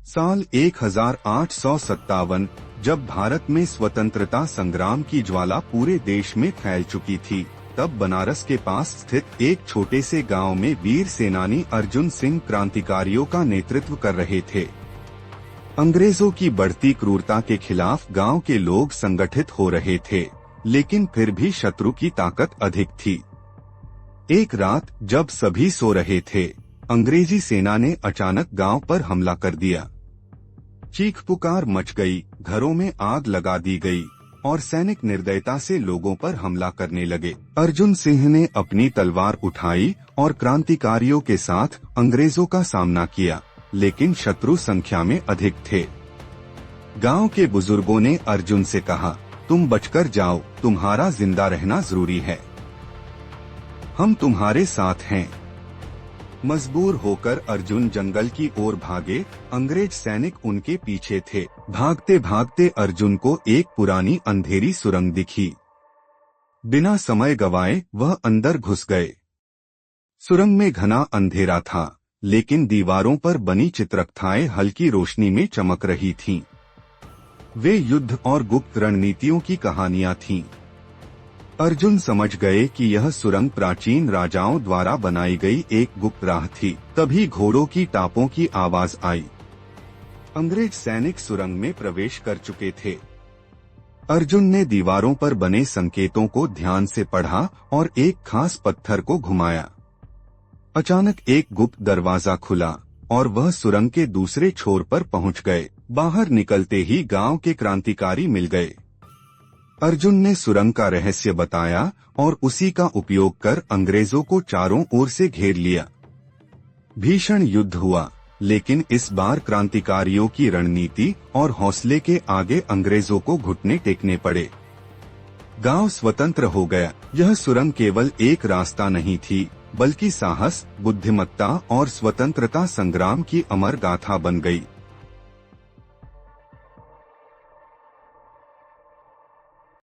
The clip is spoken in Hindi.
साल 1857, जब भारत में स्वतंत्रता संग्राम की ज्वाला पूरे देश में फैल चुकी थी, तब बनारस के पास स्थित एक छोटे से गांव में वीर सेनानी अर्जुन सिंह क्रांतिकारियों का नेतृत्व कर रहे थे। अंग्रेजों की बढ़ती क्रूरता के खिलाफ गांव के लोग संगठित हो रहे थे, लेकिन फिर भी शत्रु की ताकत अधिक थी। एक रात जब सभी सो रहे थे, अंग्रेजी सेना ने अचानक गांव पर हमला कर दिया। चीख पुकार मच गई, घरों में आग लगा दी गई और सैनिक निर्दयता से लोगों पर हमला करने लगे। अर्जुन सिंह ने अपनी तलवार उठाई और क्रांतिकारियों के साथ अंग्रेजों का सामना किया, लेकिन शत्रु संख्या में अधिक थे। गांव के बुजुर्गों ने अर्जुन से कहा, तुम बचकर जाओ, तुम्हारा जिंदा रहना जरूरी है, हम तुम्हारे साथ हैं। मजबूर होकर अर्जुन जंगल की ओर भागे। अंग्रेज सैनिक उनके पीछे थे। भागते भागते अर्जुन को एक पुरानी अंधेरी सुरंग दिखी। बिना समय गवाए वह अंदर घुस गए। सुरंग में घना अंधेरा था, लेकिन दीवारों पर बनी चित्रकथाएं हल्की रोशनी में चमक रही थीं। वे युद्ध और गुप्त रणनीतियों की कहानियां थीं। अर्जुन समझ गए कि यह सुरंग प्राचीन राजाओं द्वारा बनाई गई एक गुप्त राह थी। तभी घोड़ों की टापों की आवाज आई। अंग्रेज सैनिक सुरंग में प्रवेश कर चुके थे। अर्जुन ने दीवारों पर बने संकेतों को ध्यान से पढ़ा और एक खास पत्थर को घुमाया। अचानक एक गुप्त दरवाजा खुला और वह सुरंग के दूसरे छोर पर पहुंच गए। बाहर निकलते ही गांव के क्रांतिकारी मिल गए। अर्जुन ने सुरंग का रहस्य बताया और उसी का उपयोग कर अंग्रेजों को चारों ओर से घेर लिया। भीषण युद्ध हुआ, लेकिन इस बार क्रांतिकारियों की रणनीति और हौसले के आगे अंग्रेजों को घुटने टेकने पड़े। गांव स्वतंत्र हो गया। यह सुरंग केवल एक रास्ता नहीं थी, बल्कि साहस, बुद्धिमत्ता और स्वतंत्रता संग्राम की अमर गाथा बन गई।